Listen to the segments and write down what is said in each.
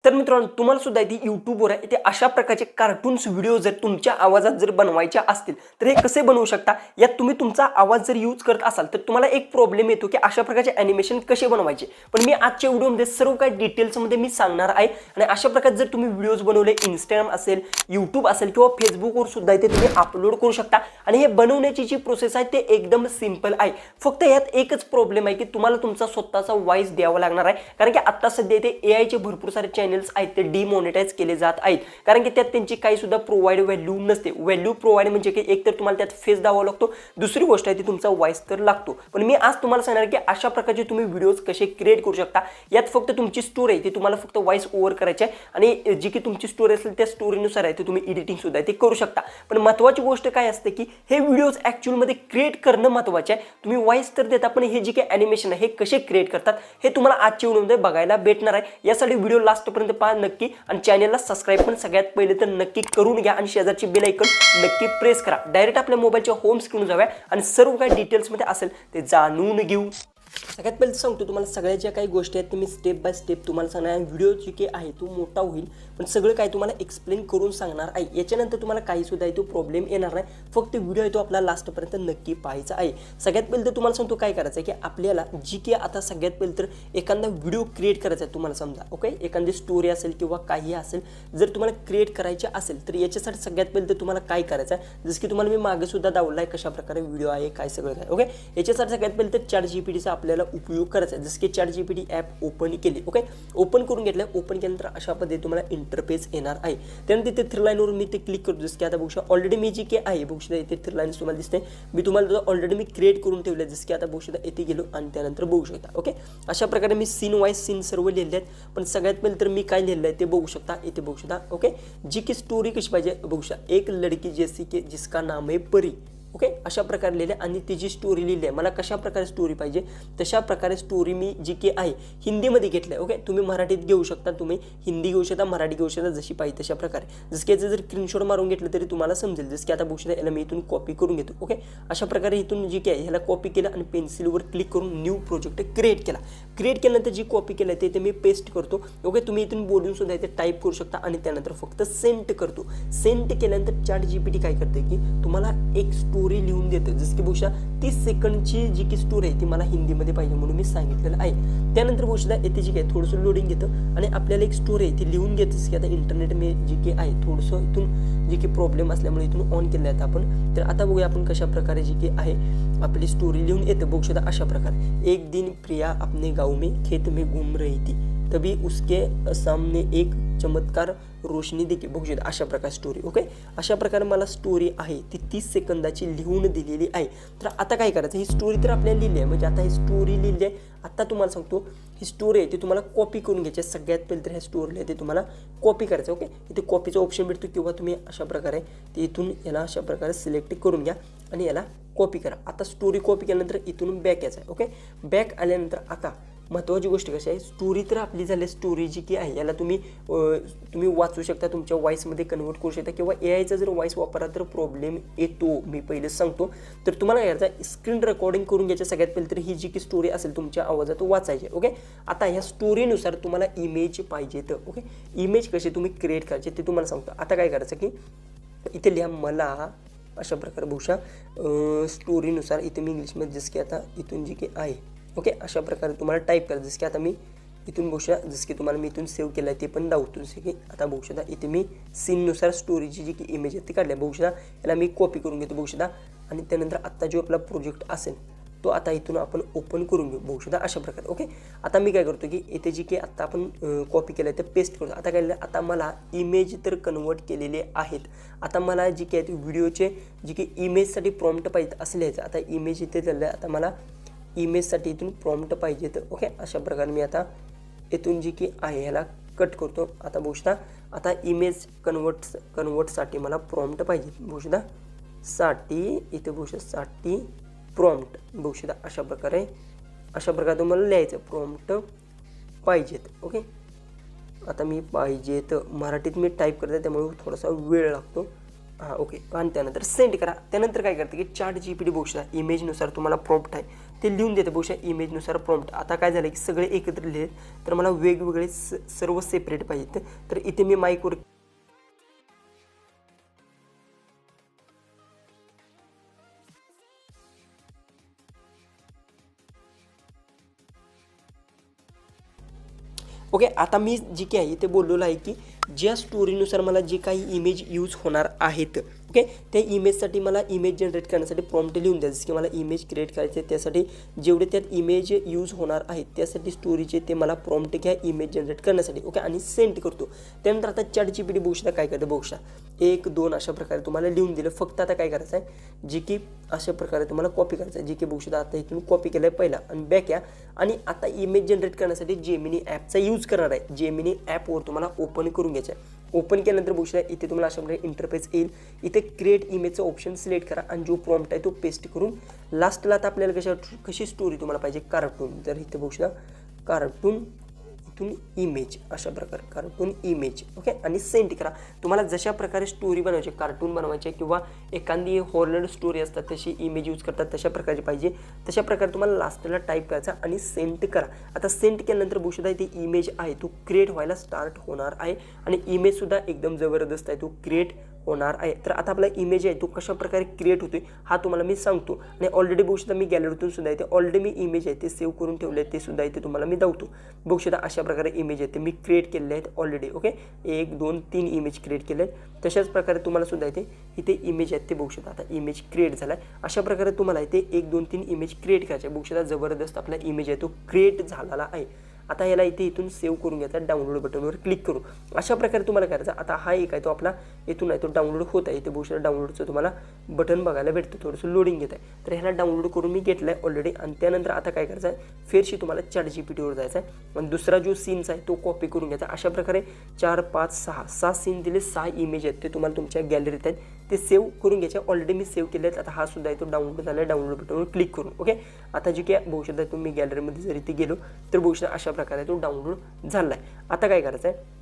तर मित्रांनो तुम्हाला सुद्धा इथे YouTubeवर इथे अशा प्रकारचे कार्टून्स व्हिडिओ जर तुमच्या आवाजात जर बनवायचे असतील तर हे कसे बनवू शकता। यात तुम्ही तुमचा आवाज जर यूज करत असाल तर तुम्हाला एक प्रॉब्लेम येतो की अशा प्रकारचे ॲनिमेशन कसे बनवायचे। पण मी आजच्या व्हिडिओमध्ये सर्व काही डिटेल्समध्ये मी सांगणार आहे आणि अशा प्रकारे जर तुम्ही व्हिडिओज बनवले Instagram असेल, YouTube असेल किंवा Facebookवर सुद्धा इथे तुम्ही अपलोड करू शकता आणि हे बनवण्याची जी प्रोसेस आहे ते एकदम सिंपल आहे। फक्त यात एकच प्रॉब्लेम आहे की तुम्हाला तुमचा स्वतःचा वॉइस द्यावा लागणार आहे, कारण की आता सध्या इथे AI चे भरपूर सारे चॅनल्स आहेत ते डिमॉनिटाइज केले जात आहेत, कारण की त्यात त्यांची काही सुद्धा प्रोवाइड व्हॅल्यू नसते। व्हॅल्यू प्रोवाइड म्हणजे की एक तर तुम्हाला त्यात फेस द्यावा लागतो, दुसरी गोष्ट आहे ती तुमचा वॉइस तर लागतो। पण मी आज तुम्हाला सांगणार की अशा प्रकारचे तुम्ही व्हिडिओज कसे क्रिएट करू शकता। यात फक्त तुमची स्टोरी आहे ती तुम्हाला फक्त वॉइस ओव्हर करायची आहे आणि जी की तुमची स्टोरी असेल त्या स्टोरीनुसार आहे ते तुम्ही एडिटिंग सुद्धा ते करू शकता। पण महत्त्वाची गोष्ट काय असते की हे व्हिडिओज ॲक्च्युअल मध्ये क्रिएट करणं महत्त्वाचे आहे। तुम्ही वॉइस तर देता पण हे जे काही ॲनिमेशन आहे हे कसे क्रिएट करतात हे तुम्हाला आजच्या व्हिडिओमध्ये बघायला भेटणार आहे। यासाठी व्हिडिओ लास्टपर्यंत पहा नक्की आणि चॅनलला सबस्क्राइब पण सगळ्यात पहिले तर नक्की करून घ्या आणि शेजारची बेल आयकॉन नक्की प्रेस करा। डायरेक्ट आपल्या मोबाईलच्या होम स्क्रीन जाऊया आणि सर्व काही डिटेल्समध्ये असेल ते जाणून घेऊ। सगळ्यात पहिले सांगतो तुम्हाला सगळ्या ज्या काही गोष्टी आहेत ते मी स्टेप बाय स्टेप तुम्हाला सांगणार। व्हिडिओ जी काही आहे तो मोठा होईल पण सगळं काही तुम्हाला एक्सप्लेन करून सांगणार आहे। याच्यानंतर तुम्हाला काही सुद्धा आहे तो प्रॉब्लेम येणार नाही, फक्त व्हिडिओ आहे तो आपला लास्टपर्यंत नक्की पाहायचा आहे। सगळ्यात पहिले तर तुम्हाला सांगतो काय करायचं आहे की आपल्याला जी की आता सगळ्यात पहिले तर एखादा व्हिडिओ क्रिएट करायचा आहे तुम्हाला समजा, ओके, एखादी स्टोरी असेल किंवा काही असेल जर तुम्हाला क्रिएट करायचे असेल तर याच्यासाठी सगळ्यात पहिले तर तुम्हाला काय करायचं आहे, जसं की तुम्हाला मी मागे सुद्धा दाखवलं आहे कशा प्रकारे व्हिडिओ आहे काय सगळं काय, ओके। याच्यासाठी सगळ्यात पहिले तर ChatGPTचा आपल्याला उपयोग करायचा आहे। जसं की ChatGPT ॲप ओपन केली, ओके, ओपन करून घेतलं, ओपन केल्यानंतर अशा पद्धतीने तुम्हाला इंटरफेस येणार आहे। त्यानंतर तिथे थ्री लाईनवर मी ते क्लिक करतो, जसं की आता बघू शकता ऑलरेडी मी जी काही आहे बघू शकता इथे थ्री लाईन्स तुम्हाला दिसते, मी तुम्हाला ऑलरेडी मी क्रिएट करून ठेवले, जसं की आता बघू शकता इथे गेलो आणि त्यानंतर बघू शकता, ओके। अशा प्रकारे मी सीन वाईज सीन सर्व लिहिले आहेत, पण सगळ्यात पहिले तर मी काय लिहिलं आहे ते बघू शकता, इथे बघू शकता, ओके। जी की स्टोरी कशी पाहिजे बघू शकता, एक लड़की जैसी की जिसका नाम है परी, ओके, अशा प्रकारे लिहिले आणि तिची स्टोरी लिहिली आहे। मला कशा प्रकारे स्टोरी पाहिजे तशा प्रकारे स्टोरी मी जी की आहे हिंदीमध्ये घेतलं आहे, ओके। तुम्ही मराठीत घेऊ शकता, तुम्ही हिंदी घेऊ शकता, मराठी घेऊ शकता, जशी पाहिजे तशा प्रकारे। जसं की याचं जर स्क्रीनशॉट मारून घेतलं तरी तुम्हाला समजेल, जसं की आता बघू शकता याला मी इथून कॉपी करून घेतो, ओके। अशा प्रकारे इथून जी की आहे ह्याला कॉपी केलं आणि पेन्सिलवर क्लिक करून न्यू प्रोजेक्ट क्रिएट केला। क्रिएट केल्यानंतर जी कॉपी केलं आहे ते मी पेस्ट करतो, ओके। तुम्ही इथून बोलून सुद्धा इथे टाईप करू शकता आणि त्यानंतर फक्त सेंड करतो। सेंड केल्यानंतर ChatGPT काय करते की तुम्हाला एक स्टोरी लिहून देते, जसं की बघू शकता 30 सेकंडची जी की स्टोरी आहे ती मला हिंदीमध्ये पाहिजे म्हणून मी सांगितलेलं आहे। त्यानंतर बघू शकता येथे जी काय थोडंसं लोडिंग घेतं आणि आपल्याला एक स्टोरी आहे ती लिहून घेतं, की आता इंटरनेट मी जी की आहे थोडंसं इथून जी की प्रॉब्लेम असल्यामुळे इथून ऑन केलं आहे आपण। तर आता बघूया आपण कशा प्रकारे जी की आहे आपली स्टोरी लिहून येतं, बघू शकता अशा प्रकारे। एक दिन प्रिया अपने गाँव में खेत में घूम रही थी, तभी उसके सामने एक चमत्कार रोशनी दिखी, बघू शकता अशा प्रकारे स्टोरी, ओके। अशा प्रकारे मला स्टोरी आहे ती 30 सेकंदाची लिहून दिलेली आहे। तर आता काय करायचं, ही स्टोरी तर आपल्याला लिहिली आहे, म्हणजे आता ही स्टोरी लिहिली आहे। आता तुम्हाला सांगतो ही स्टोरी आहे ती तुम्हाला कॉपी करून घ्यायची आहे। सगळ्यात पहिले तर ह्या स्टोरीला ते तुम्हाला कॉपी करायचं, ओके। इथे कॉपीचा ऑप्शन भेटतो किंवा तुम्ही अशा प्रकारे ते इथून याला अशा प्रकारे सिलेक्ट करून घ्या आणि याला कॉपी करा। आता स्टोरी कॉपी केल्यानंतर इथून बॅक यायचं आहे, ओके। बॅक आल्यानंतर आता महत्त्वाची गोष्ट कशी आहे, स्टोरी तर आपली झाली, स्टोरी जी की आहे याला तुम्ही वाचू शकता, तुमच्या वॉईसमध्ये कन्वर्ट करू शकता किंवा AIचा जर वॉईस वापरला तर प्रॉब्लेम येतो, मी पहिलेच सांगतो। तर तुम्हाला याचा स्क्रीन रेकॉर्डिंग करून घ्यायचं सगळ्यात पहिले तर ही जी की स्टोरी असेल तुमच्या आवाजात वाचायची, ओके। आता ह्या स्टोरीनुसार तुम्हाला इमेज पाहिजे तर, ओके, इमेज कशी तुम्ही क्रिएट करायचे ते तुम्हाला सांगतो। आता काय करायचं की इथे लिहा मला अशा प्रकारे बघू शकता स्टोरीनुसार, इथे मी इंग्लिशमध्ये जसं की आता इथून जी की आहे, ओके, अशा प्रकारे तुम्हाला टाईप करा, जसं की आता मी इथून बघू शकता, जसं की तुम्हाला मी इथून सेव्ह केलं आहे ते पण दाखवतो, जसं की आता बघू शकता इथे मी सीननुसार स्टोरीची जी की इमेज आहे ती काढली आहे, बघू शकता। याला मी कॉपी करून घेतो, बघू शकता, आणि त्यानंतर आत्ता जो आपला प्रोजेक्ट असेल तो आता इथून आपण ओपन करून घेऊ, बघू शकता अशा प्रकारे, ओके। आता मी काय करतो की इथे जी की आत्ता आपण कॉपी केलं आहे ते पेस्ट करतो। आता काय आता मला इमेज तर कन्वर्ट केलेले आहेत, आता मला जी की व्हिडिओचे जी की इमेजसाठी प्रॉम्प्ट पाहिजे असं लिहायचं। आता इमेज इथे दिलं आहे, आता मला इमेजसाठी इथून प्रॉम्प्ट पाहिजे तर, ओके। अशा प्रकारे मी आता इथून जी की आहे ह्याला कट करतो। आता बघू शकता आता इमेज कन्वर्टसाठी मला प्रॉम्प्ट पाहिजे, बघू शकता साठी, इथे बघू शकता साठी प्रॉम्प्ट, बघू शकता अशा प्रकारे तुम्हाला लिहायचं प्रॉम्प्ट पाहिजेत, ओके। आता मी पाहिजेत मराठीत मी टाईप करते त्यामुळे थोडासा वेळ लागतो, हां, ओके। आणि त्यानंतर सेंड करा। त्यानंतर काय करते की ChatGPT बघू शकता इमेजनुसार तुम्हाला प्रॉम्प्ट आहे ते लिहून देते बहुशा इमेजनुसार प्रॉम्प्ट. आता काय झालं की सगळे एकत्र लिहिले तर मला वेगवेगळे सर्व सेपरेट पाहिजेत. तर इथे मी माईकवर ओके. आता मी जी काही आहे ते बोललेलं आहे की ज्या स्टोरीनुसार मला जे काही इमेज यूज होणार आहेत ओके त्या इमेजसाठी मला इमेज जनरेट करण्यासाठी प्रॉम्प्ट लिहून द्या. जसं की मला इमेज क्रिएट करायचे त्यासाठी जेवढे त्यात इमेज यूज होणार आहेत त्यासाठी स्टोरीचे ते मला प्रॉम्प्ट घ्या इमेज जनरेट करण्यासाठी ओके आणि सेंड करतो. त्यानंतर आता ChatGPT बघू शकता काय करतं बघू शकता 1 2 अशा प्रकारे तुम्हाला लिहून दिलं. फक्त आता काय करायचं आहे जे की अशा प्रकारे तुम्हाला कॉपी करायचं आहे. जे की बघू शकता आता इथून कॉपी केलं आहे पहिला आणि बॅक या आणि आता इमेज जनरेट करण्यासाठी जेमिनी ॲपचा यूज करणार आहे. जेमिनी ॲपवर तुम्हाला ओपन करून घ्यायचं आहे. ओपन केल्यानंतर बघू शकता इथे तुम्हाला अशा प्रकारे इंटरफेस येईल. इथे क्रिएट इमेजचा ऑप्शन सिलेक्ट करा आणि जो प्रॉम्प्ट आहे तो पेस्ट करून लास्टला आता आपल्याला कशी स्टोरी तुम्हाला पाहिजे कार्टून. तर इथे बघू शकता कार्टून इथून इमेज अशा प्रकारे कार्टून इमेज ओके आणि सेंड करा. तुम्हाला जशा प्रकारे स्टोरी बनवायची कार्टून बनवायचे किंवा एखादी हॉरर स्टोरी असतात तशी इमेज यूज करतात तशा प्रकारची पाहिजे तशा प्रकारे तुम्हाला लास्टला टाईप करायचा आणि सेंड करा. आता सेंड केल्यानंतर बघू शकता इथे इमेज आहे तो क्रिएट व्हायला स्टार्ट होणार आहे आणि इमेजसुद्धा एकदम जबरदस्त आहे तो क्रिएट होणार आहे. तर आता आपला इमेज आहे तो कशा प्रकारे क्रिएट होतोय हा तुम्हाला मी सांगतो आणि ऑलरेडी बघू शकता मी गॅलरीतून सुद्धा इथे ऑलरेडी मी इमेज आहे ते सेव्ह करून ठेवले ते सुद्धा इथे तुम्हाला मी दाखवतो. बघू शकता अशा प्रकारे इमेज आहे ते मी क्रिएट केलेले आहेत ऑलरेडी ओके 1 2 3 इमेज क्रिएट केले आहेत. तशाच प्रकारे तुम्हाला सुद्धा इथे इमेज आहेत ते बघू शकता. आता इमेज क्रिएट झाला आहे अशा प्रकारे तुम्हाला इथे 1 2 3 इमेज क्रिएट करायचे. बघू शकता जबरदस्त आपला इमेज आहे तो क्रिएट झालेला आहे. आता याला इथे इथून सेव्ह करून घ्यायचा डाउनलोड बटनवर क्लिक करू. अशा प्रकारे तुम्हाला करायचा. आता हा एक आहे तो आपला इथून आहे तो डाउनलोड होत आहे. इथे बघू शकता डाउनलोडचं तुम्हाला बटन बघायला भेटतं थोडंसं लोडिंग घेत आहे. तर ह्याला डाउनलोड करून मी घेतलं आहे ऑलरेडी आणि त्यानंतर आता काय करायचं आहे फेरशी तुम्हाला ChatGPTवर जायचं आहे आणि दुसरा जो सीन्स आहे तो कॉपी करून घ्यायचा. अशा प्रकारे 4 5 6 सीन दिले 6 इमेज आहेत ते तुम्हाला तुमच्या गॅलरीत आहेत ते सेव्ह करून घ्यायचे. ऑलरेडी मी सेव्ह केले आहेत. आता हा सुद्धा आहे तो डाउनलोड झाला आहे डाउनलोड बटनवर क्लिक करून ओके. आता जे काय बघू शकता तुम्ही गॅलरीमध्ये जर इथे गेलो तर बघू शकता अशा प्रकारे तो डाउनलोड झाला आहे. आता काय करायचं आहे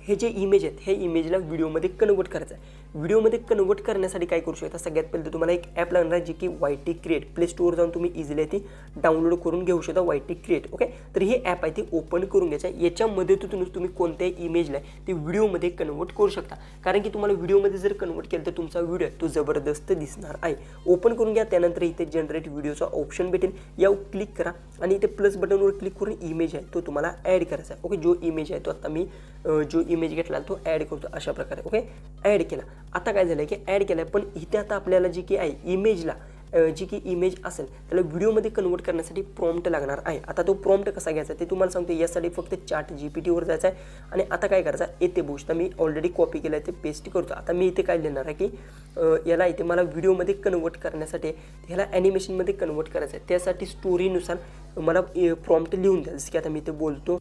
हे जे इमेज आहेत हे इमेजला व्हिडिओमध्ये कन्वर्ट करायचं आहे. व्हिडिओमध्ये कन्वर्ट करण्यासाठी काय करू शकता सगळ्यात पहिले तुम्हाला एक ॲप लागणार आहे जे की YT क्रिएट. प्ले स्टोअर जाऊन तुम्ही इझिली ती डाउनलोड करून घेऊ शकता YT क्रिएट ओके. तर हे ॲप आहे ते ओपन करून घ्यायचं आहे. याच्यामध्ये तुम्ही कोणत्याही इमेजला ते व्हिडिओमध्ये कन्वर्ट करू शकता कारण की तुम्हाला व्हिडिओमध्ये जर कन्वर्ट केलं तर तुमचा व्हिडिओ तो जबरदस्त दिसणार आहे. ओपन करून घ्या. त्यानंतर इथे जनरेट व्हिडिओचा ऑप्शन भेटेल यावर क्लिक करा आणि इथे प्लस बटनवर क्लिक करून इमेज आहे तो तुम्हाला ॲड करायचा आहे ओके. जो इमेज आहे तो आता मी जो इमेज घेतला तो ॲड करतो अशा प्रकारे ओके. ॲड केला. आता काय झालं की ॲड केला पण इथे आता आपल्याला जी की आहे इमेजला जी की इमेज असेल त्याला व्हिडिओमध्ये कन्वर्ट करण्यासाठी प्रॉम्प्ट लागणार आहे. आता तो प्रॉम्प्ट कसा घ्यायचा ते तुम्हाला सांगतो. यासाठी फक्त ChatGPTवर जायचं आहे आणि आता काय करायचं येते बघू शकता मी ऑलरेडी कॉपी केलं आहे ते पेस्ट करतो. आता मी इथे काय लिहिणार आहे की याला इथे मला व्हिडिओमध्ये कन्वर्ट करण्यासाठी ह्याला ॲनिमेशनमध्ये कन्वर्ट करायचं आहे. त्यासाठी स्टोरीनुसार मला प्रॉम्प्ट लिहून द्या. जसं की आता मी इथे बोलतो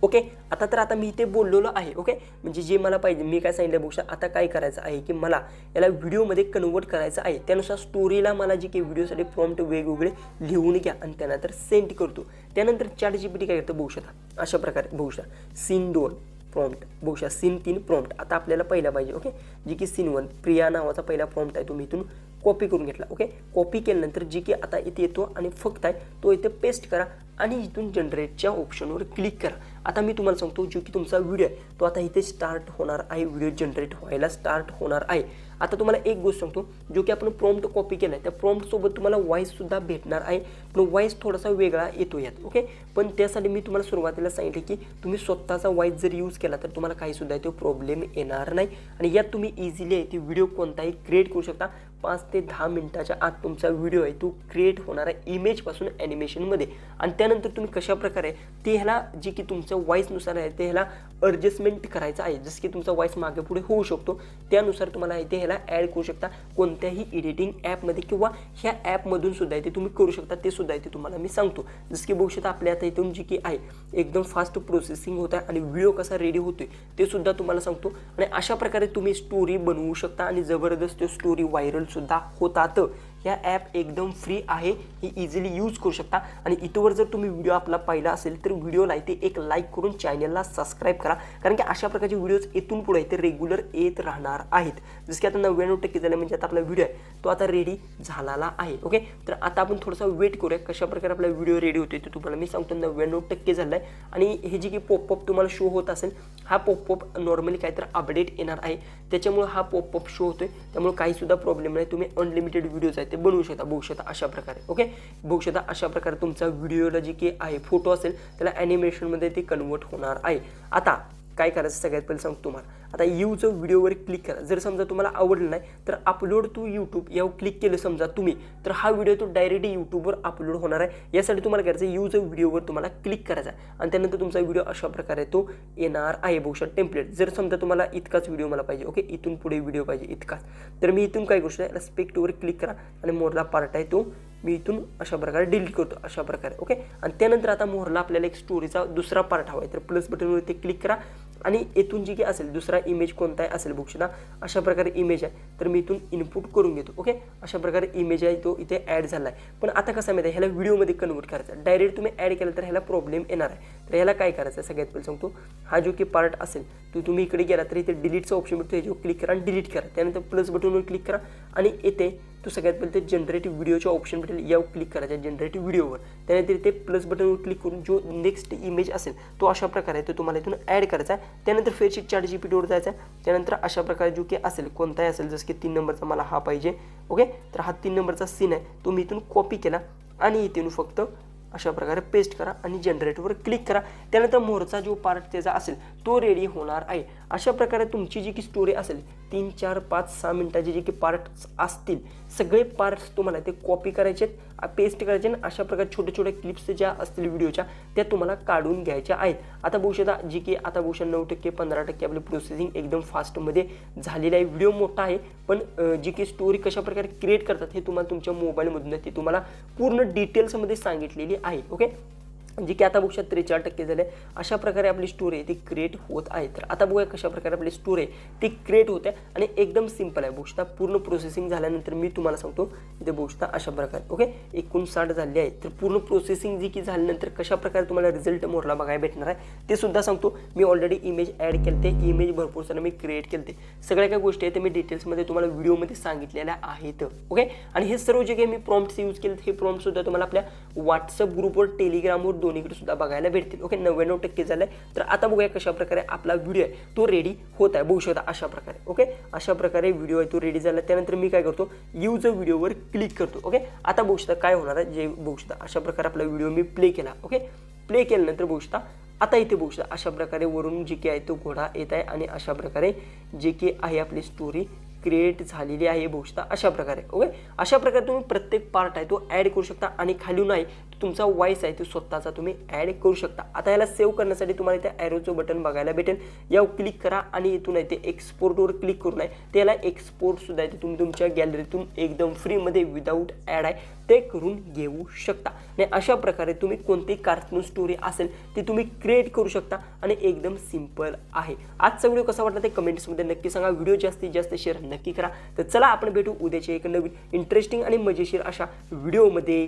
ओके. आता मी इथे बोललेलो आहे ओके. म्हणजे जे मला पाहिजे मी काय सांगितलं बघू शकता. आता काय करायचं आहे की मला याला व्हिडिओमध्ये कन्वर्ट करायचं आहे. त्यानुसार स्टोरीला मला जी काही व्हिडिओसाठी प्रॉम्प्ट वेगवेगळे लिहून घ्या आणि त्यानंतर सेंड करतो. त्यानंतर ChatGPT काय करतं बघू शकता अशा प्रकारे बघू शकता सीन 2 प्रॉम्प्ट बघू शकता सीन 3 प्रॉम्प्ट. आता आपल्याला पहिला पाहिजे ओके जी की सीन 1 प्रिया नावाचा पहिला प्रॉम्प्ट आहे तुम्ही इथून कॉपी करून घेतला ओके. कॉपी केल्यानंतर जी की आता इथे येतो आणि फक्त आहे तो इथे पेस्ट करा आणि इथून जनरेटच्या ऑप्शनवर क्लिक करा. आता मी तुम्हाला सांगतो जो की तुमचा व्हिडिओ आहे तो आता इथे स्टार्ट होणार आहे. व्हिडिओ जनरेट व्हायला स्टार्ट होणार आहे. आता तुम्हाला एक गोष्ट सांगतो जो की आपण प्रॉम्प्ट कॉपी केला आहे त्या प्रॉम्प्टसोबत तुम्हाला व्हॉईससुद्धा भेटणार आहे पण व्हॉईस थोडासा वेगळा येतो यात ओके. पण त्यासाठी मी तुम्हाला सुरुवातीला सांगितले की तुम्ही स्वतःचा व्हॉईस जर यूज केला तर तुम्हाला काहीसुद्धा तो प्रॉब्लेम येणार नाही आणि यात तुम्ही इझिली आहे ती व्हिडिओ कोणताही क्रिएट करू शकता. 5 ते 10 मिनिटाच्या आत तुमचा व्हिडिओ आहे तो क्रिएट होणार आहे इमेजपासून ॲनिमेशनमध्ये आणि त्यानंतर तुम्ही कशा प्रकारे ते ह्याला जे की तुमचं व्हॉईसनुसार आहे ते ह्याला ॲडजस्टमेंट करायचं आहे. जसं की तुमचा व्हॉईस मागे पुढे होऊ शकतो त्यानुसार तुम्हाला इथे ह्याला ॲड करू शकता कोणत्याही एडिटिंग ॲपमध्ये किंवा ह्या ॲपमधून सुद्धा इथे तुम्ही करू शकता. ते सुद्धा इथे तुम्हाला मी सांगतो. जसं की बघू शकता आपल्या आता इथून जी की आहे एकदम फास्ट प्रोसेसिंग होत आहे आणि व्हिडिओ कसा रेडी होतोय ते सुद्धा तुम्हाला सांगतो आणि अशा प्रकारे तुम्ही स्टोरी बनवू शकता आणि जबरदस्त स्टोरी व्हायरल सुद्धा होतात. ह्या ॲप एकदम फ्री आहे ही इझिली यूज करू शकता आणि इथवर जर तुम्ही व्हिडिओ आपला पाहिला असेल तर व्हिडिओला इथे एक लाईक करून चॅनलला सबस्क्राईब करा करा, कारण की अशा प्रकारचे व्हिडिओज इथून पुढे ते रेग्युलर येत राहणार आहेत. जसं की आता 99% झालं, म्हणजे आता आपला व्हिडिओ आहे तो आता रेडी झालेला आहे. ओके, तर आता आपण थोडासा वेट करूया कशा प्रकारे आपला व्हिडिओ रेडी होतोय ते तुम्हाला मी सांगतो. 99% झालं आहे आणि हे जे की पॉपअप तुम्हाला शो होत असेल, हा पॉपअप नॉर्मली काहीतरी अपडेट येणार आहे त्याच्यामुळे हा पॉपअप शो होतोय. त्यामुळे काही सुद्धा प्रॉब्लेम नाही, तुम्ही अनलिमिटेड व्हिडिओज आहेत ते बनवू शकता. बघू शकता अशा प्रकारे. ओके, बघू शकता अशा प्रकारे तुमचा व्हिडिओला जे की आहे फोटो असेल त्याला ॲनिमेशनमध्ये ते कन्वर्ट होणार आहे. आता काय करायचं सगळ्यात पहिले सांगतो तुम्हाला. आता यूज व्हिडिओवर क्लिक करा. जर समजा तुम्हाला आवडलं नाही तर अपलोड टू यूट्यूब यावर क्लिक केलं समजा तुम्ही, तर हा व्हिडिओ तो डायरेक्टली यूट्यूबवर अपलोड होणार आहे. यासाठी तुम्हाला करायचं यूज व्हिडिओवर तुम्हाला क्लिक करायचा आणि त्यानंतर तुमचा व्हिडिओ अशा प्रकारे तो येणार आहे. बघू शकता टेम्पलेट. जर समजा तुम्हाला इतकाच व्हिडिओ मला पाहिजे, ओके, इथून पुढे व्हिडिओ पाहिजे इतकाच, तर मी इथून काय गोष्ट आहे रेस्पेक्टवर क्लिक करा आणि मोरला पार्ट आहे तो मी इथून अशा प्रकारे डिलीट करतो अशा प्रकारे. ओके, आणि त्यानंतर आता मोहरला आपल्याला एक स्टोरीचा दुसरा पार्ट हवा आहे, तर प्लस बटनवर ते क्लिक करा आणि इथून जी की असेल दुसरा इमेज कोणता आहे असेल बघू शकता अशा प्रकारे इमेज आहे, तर मी इथून इनपुट करून घेतो. ओके, अशा प्रकारे इमेज आहे तो इथे ॲड झाला आहे. पण आता कसं माहिती आहे, ह्याला व्हिडिओमध्ये कन्वर्ट करायचं. डायरेक्ट तुम्ही ॲड केलं तर ह्याला प्रॉब्लेम येणार आहे. तर ह्याला काय करायचं सगळ्यात पहिले सांगतो. हा जो की पार्ट असेल तो तुम्ही इकडे गेला तर इथे डिलीटचा ऑप्शन भेटतो, ह्याच्यावर क्लिक करा आणि डिलीट करा. त्यानंतर प्लस बटनवर क्लिक करा आणि इथे तो सगळ्यात पहिले ते जनरेटिव्ह व्हिडिओचा ऑप्शन भेटेल, यावर क्लिक करायचा जनरेटिव्ह व्हिडिओवर. त्यानंतर इथे प्लस बटनवर क्लिक करून जो नेक्स्ट इमेज असेल तो अशा प्रकारे तो तुम्हाला इथून ॲड करायचा आहे. त्यानंतर फेरशी ChatGPTवर जायचं आहे. त्यानंतर अशा प्रकारे जो की असेल कोणताही असेल, जसं की 3 नंबरचा मला हा पाहिजे. ओके, तर हा 3 नंबरचा सीन आहे तो मी इथून कॉपी केला आणि इथून फक्त अशा प्रकारे पेस्ट करा आणि जनरेटवर क्लिक करा. त्यानंतर मोरचा जो पार्ट त्याचा असेल तो रेडी होणार आहे. अशा प्रकारे तुमची जी की स्टोरी असेल 3, 4, 5, 6 मिनिटाचे जे की पार्ट्स असतील सगळे पार्ट्स तुम्हाला ते कॉपी करायचे, पेस्ट करायचे आणि अशा प्रकारे छोट्या छोट्या क्लिप्स ज्या असतील व्हिडिओच्या त्या तुम्हाला काढून घ्यायच्या आहेत. आता बघू शकता जी की आता बघू शकता 9%, 15% आपली प्रोसेसिंग एकदम फास्टमध्ये झालेली आहे. व्हिडिओ मोठा आहे पण जी की स्टोरी कशा प्रकारे क्रिएट करतात हे तुम्हाला तुमच्या मोबाईलमधून ते तुम्हाला पूर्ण डिटेल्समध्ये सांगितलेली आहे. ओके, जी की आता बघू शकता 43% झाले. अशा प्रकारे आपली स्टोरी ती क्रिएट होत आहे. तर आता बघूया कशा प्रकारे आपली स्टोरी ती क्रिएट होते आणि एकदम सिंपल आहे. बघू शकता पूर्ण प्रोसेसिंग झाल्यानंतर मी तुम्हाला सांगतो इथे बघू शकता अशा प्रकारे. ओके, 59 झाले आहे. तर पूर्ण प्रोसेसिंग जी की झाल्यानंतर कशा प्रकारे तुम्हाला रिझल्ट मोरला बघायला भेटणार आहे ते सुद्धा सांगतो. मी ऑलरेडी इमेज ॲड केलते, इमेज भरपूर सारे मी क्रिएट केलते. सगळ्या काही गोष्टी आहेत ते मी डिटेल्समध्ये तुम्हाला व्हिडिओमध्ये सांगितलेल्या आहेत. ओके, आणि हे सर्व जे काही मी प्रॉम्प्ट्स यूज केले हे प्रॉम्प्ट सुद्धा तुम्हाला आपल्या व्हॉट्सअप ग्रुपवर टेलिग्रामवर दोन्हीकडे सुद्धा बघायला भेटतील. ओके, 99% झालंय. तर आता बघूया कशा प्रकारे आपला व्हिडिओ आहे तो रेडी होत आहे. बघू शकता अशा प्रकारे. ओके, अशा प्रकारे व्हिडिओ आहे तो रेडी झाला. त्यानंतर मी काय करतो यूज व्हिडिओवर क्लिक करतो. ओके, आता बघू शकता काय होणार आहे जे बघू शकता अशा प्रकारे आपला व्हिडिओ मी प्ले केला. ओके, प्ले केल्यानंतर बघू शकता आता इथे बघू शकता अशा प्रकारे वरून जी की आहे तो घोडा येत आहे आणि अशा प्रकारे जे की आहे आपली स्टोरी क्रिएट झालेली आहे. बघू शकता अशा प्रकारे. ओके, अशा प्रकारे तुम्ही प्रत्येक पार्ट आहे तो ॲड करू शकता आणि खाली नाही तुमचा वॉइस आहे तो स्वतःचा तुम्ही ॲड करू शकता. आता याला सेव्ह करण्यासाठी तुम्हाला इथे ॲरोचं बटन बघायला भेटेल, यावर क्लिक करा आणि इथून आहे ते एक्सपोर्टवर क्लिक करून आहे त्याला एक्सपोर्ट सुद्धा आहे तुम्ही तुमच्या गॅलरीतून एकदम फ्रीमध्ये विदाऊट ॲड आहे ते करून घेऊ शकता. आणि अशा प्रकारे तुम्ही कोणती कार्टून स्टोरी असेल ती तुम्ही क्रिएट करू शकता आणि एकदम सिंपल आहे. आजचा व्हिडिओ कसा वाटला ते कमेंट्समध्ये नक्की सांगा. व्हिडिओ जास्तीत जास्त शेअर नक्की करा. तर चला आपण भेटू उद्याच्या एक नवीन इंटरेस्टिंग आणि मजेशीर अशा व्हिडिओमध्ये.